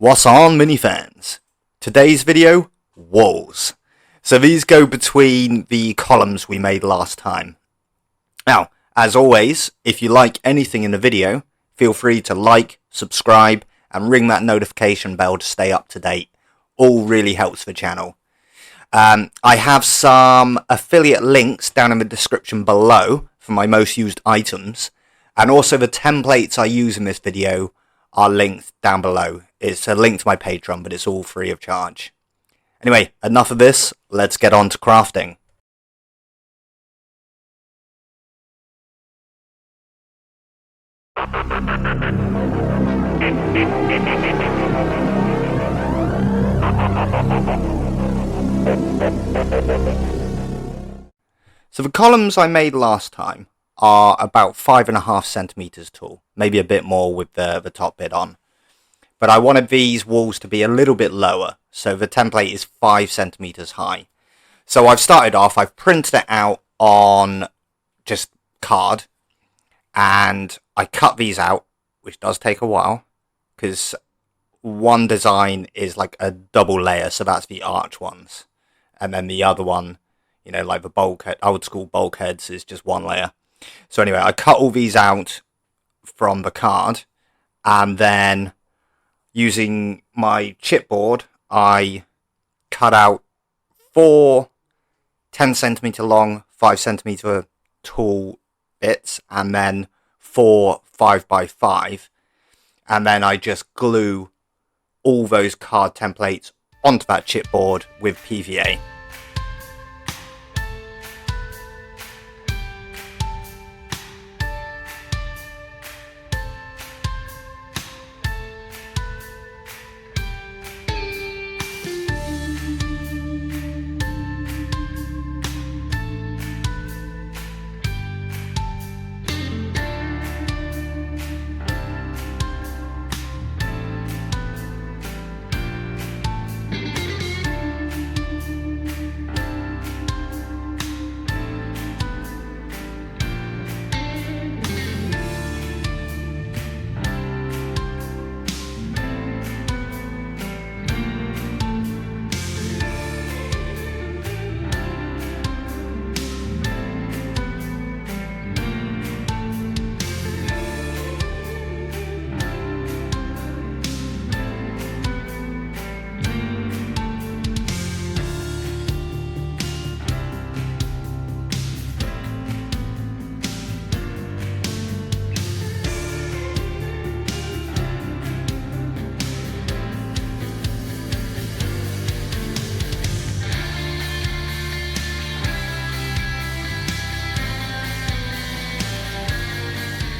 What's on, mini fans? Today's video, walls. So these go between the columns we made last time. Now, as always, if you like anything in the video, feel free to like, subscribe, and ring that notification bell to stay up to date. All really helps the channel. I have some affiliate links down in the description below for my most used items, and also the templates I use in this video are linked down below. It's a link to my Patreon, but it's all free of charge. Anyway, enough of this, let's get on to crafting. So the columns I made last time are about 5.5 centimeters tall, maybe a bit more with the top bit on. But I wanted these walls to be a little bit lower, so the template is 5 centimeters high. So I've started off, I've printed it out on just card, and I cut these out, which does take a while, because one design is like a double layer, so that's the arch ones. And then the other one, you know, like the bulkhead, old school bulkheads, is just one layer. So anyway, I cut all these out from the card, and then using my chipboard, I cut out 4 10 centimeter long, 5 centimeter tall bits, and then 4 5x5, and then I just glue all those card templates onto that chipboard with PVA.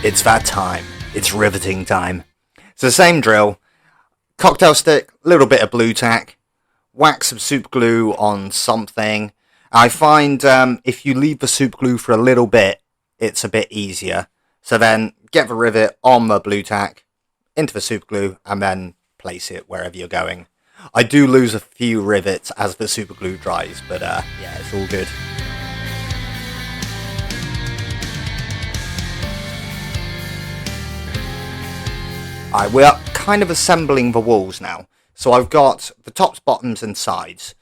It's that time. It's riveting time. It's the same drill. Cocktail stick, little bit of blue tack, whack some super glue on something. I find if you leave the super glue for a little bit, it's a bit easier. So then get the rivet on the blue tack, into the super glue, and then place it wherever you're going. I do lose a few rivets as the super glue dries, but yeah, it's all good. Alright, we are kind of assembling the walls now. So I've got the tops, bottoms and sides.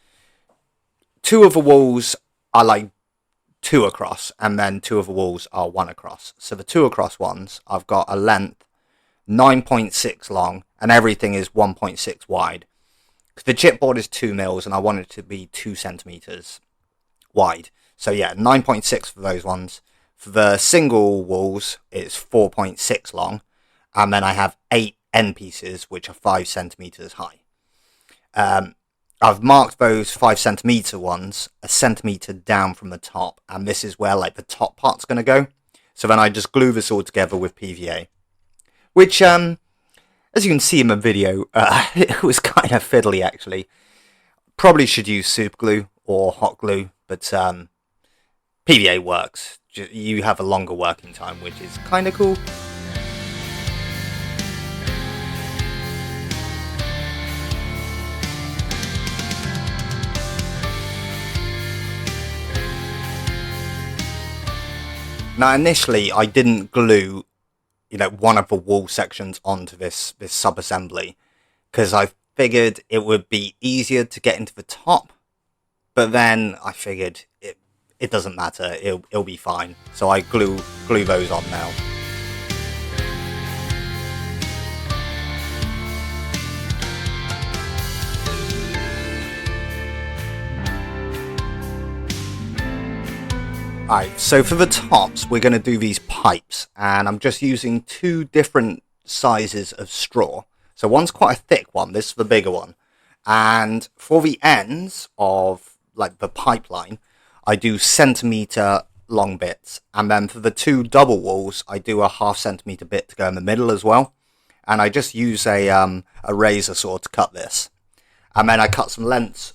2 of the walls are like 2 across, and then 2 of the walls are 1 across. So the 2 across ones, I've got a length 9.6 long, and everything is 1.6 wide. The chipboard is 2 mils, and I want it to be 2 centimeters wide. So yeah, 9.6 for those ones. For the single walls, it's 4.6 long. And then I have 8 end pieces, which are 5 centimeters high. I've marked those 5 centimeter ones a centimeter down from the top, and this is where like the top part's going to go. So then I just glue this all together with PVA, which, as you can see in the video, it was kind of fiddly actually. Probably should use super glue or hot glue, but PVA works. You have a longer working time, which is kind of cool. Now, initially, I didn't glue, one of the wall sections onto this sub-assembly because I figured it would be easier to get into the top, but then I figured it doesn't matter, it'll be fine. So I glue those on now. Alright, so for the tops, we're going to do these pipes, and I'm just using 2 different sizes of straw. So one's quite a thick one, this is the bigger one. And for the ends of like the pipeline, I do centimetre long bits. And then for the 2 double walls, I do a 1/2 centimetre bit to go in the middle as well. And I just use a razor saw to cut this. And then I cut some lengths,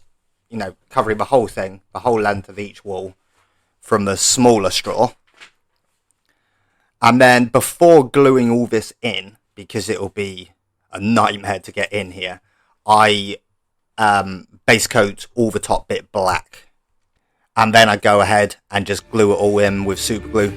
you know, covering the whole thing, the whole length of each wall, from the smaller straw. And then before gluing all this in, because it'll be a nightmare to get in here, I base coat all the top bit black, and then I go ahead and just glue it all in with super glue.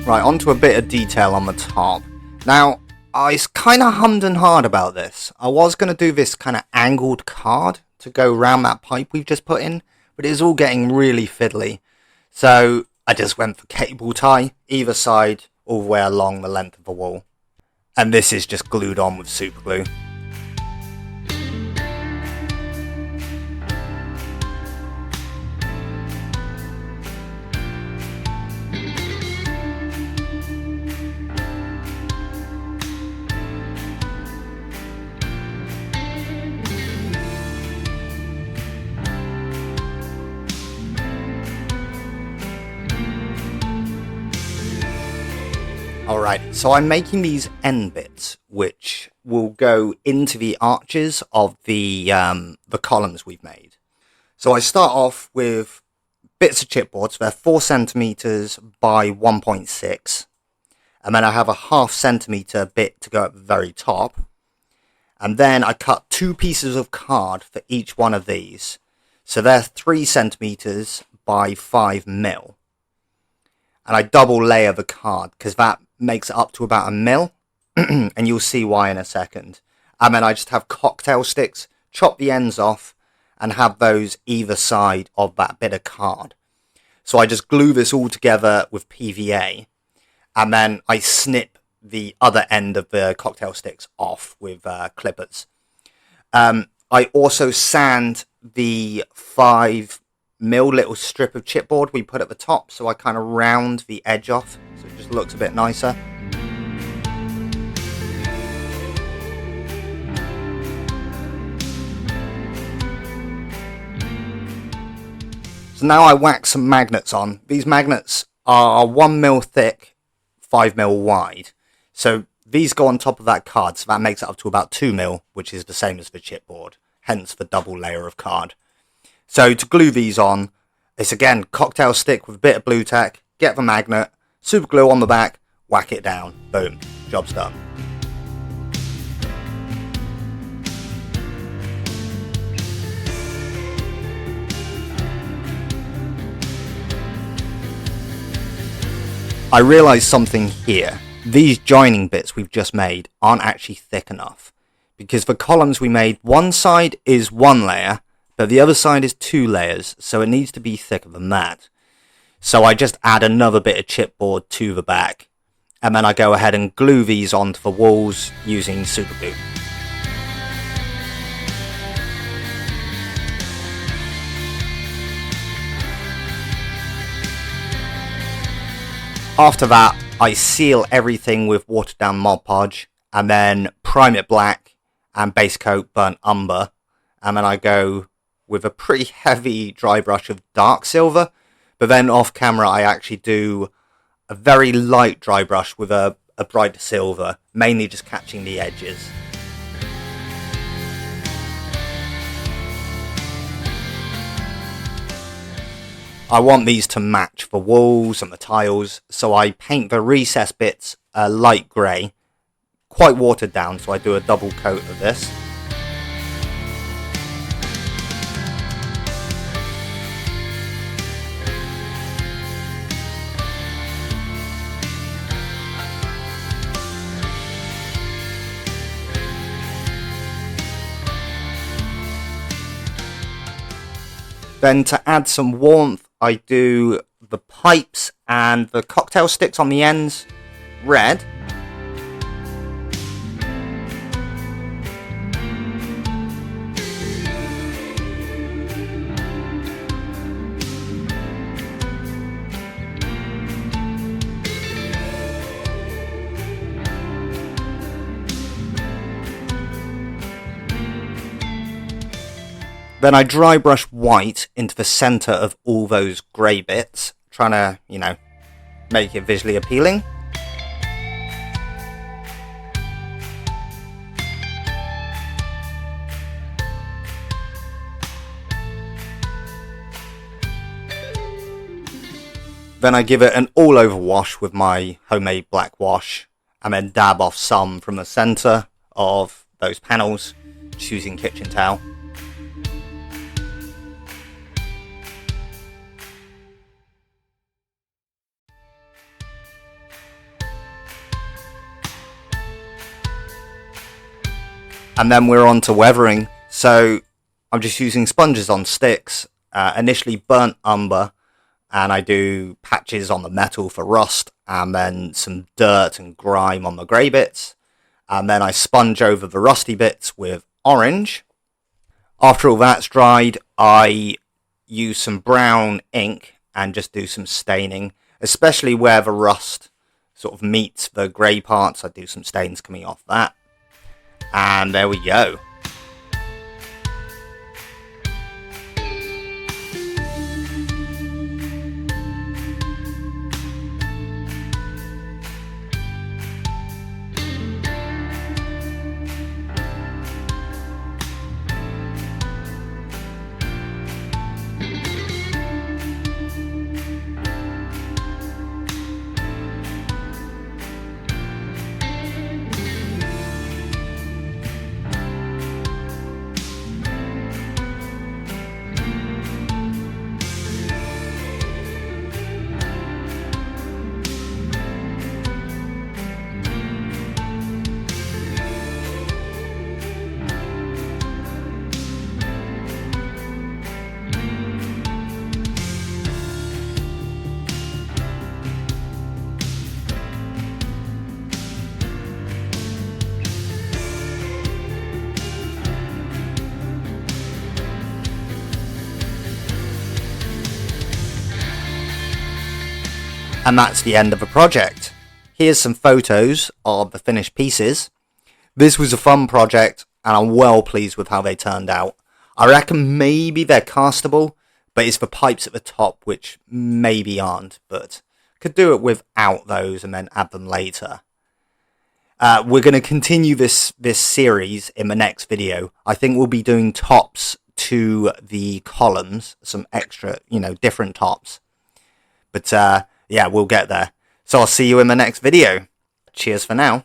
Right, onto a bit of detail on the top. Now, I kind of hummed and hawed about this. I was going to do this kind of angled card to go around that pipe we've just put in, but it's all getting really fiddly. So I just went for cable tie, either side, all the way along the length of the wall. And this is just glued on with super glue. Alright, so I'm making these end bits, which will go into the arches of the columns we've made. So I start off with bits of chipboard, so they're 4 centimeters by 1.6, and then I have a 1/2 centimeter bit to go at the very top, and then I cut 2 pieces of card for each one of these, so they're 3 centimeters by 5 mil, and I double layer the card because that makes it up to about 1 mil, and you'll see why in a second. And then I just have cocktail sticks, chop the ends off, and have those either side of that bit of card. So I just glue this all together with PVA, and then I snip the other end of the cocktail sticks off with clippers. I also sand the 5 mil little strip of chipboard we put at the top, so I kind of round the edge off, so it just looks a bit nicer. So now I wax some magnets on. These magnets are 1 mil thick, 5 mil wide, so these go on top of that card, so that makes it up to about 2 mil, which is the same as the chipboard, hence the double layer of card. So to glue these on, it's again cocktail stick with a bit of blue tack, get the magnet, super glue on the back, whack it down, boom, job's done. I realised something here. These joining bits we've just made aren't actually thick enough, because the columns we made, one side is 1 layer, but the other side is 2 layers, so it needs to be thicker than that. So I just add another bit of chipboard to the back, and then I go ahead and glue these onto the walls using super glue. After that, I seal everything with watered down Mod Podge, and then prime it black and base coat burnt umber, and then I go with a pretty heavy dry brush of dark silver, but then off camera I actually do a very light dry brush with a bright silver, mainly just catching the edges. I want these to match the walls and the tiles, so I paint the recess bits a light grey, quite watered down, so I do a double coat of this. Then to add some warmth, I do the pipes and the cocktail sticks on the ends red. Then I dry brush white into the centre of all those grey bits, trying to, you know, make it visually appealing. Then I give it an all-over wash with my homemade black wash, and then dab off some from the centre of those panels, just using kitchen towel. And then we're on to weathering, so I'm just using sponges on sticks, initially burnt umber, and I do patches on the metal for rust, and then some dirt and grime on the grey bits, and then I sponge over the rusty bits with orange. After all that's dried, I use some brown ink and just do some staining, especially where the rust sort of meets the grey parts. I do some stains coming off that. And there we go. And that's the end of the project. Here's some photos of the finished pieces. This was a fun project, and I'm well pleased with how they turned out. I reckon maybe they're castable, but it's the pipes at the top which maybe aren't, but could do it without those and then add them later. We're going to continue this series in the next video. I think we'll be doing tops to the columns, some extra, different tops. But yeah, we'll get there. So I'll see you in the next video. Cheers for now.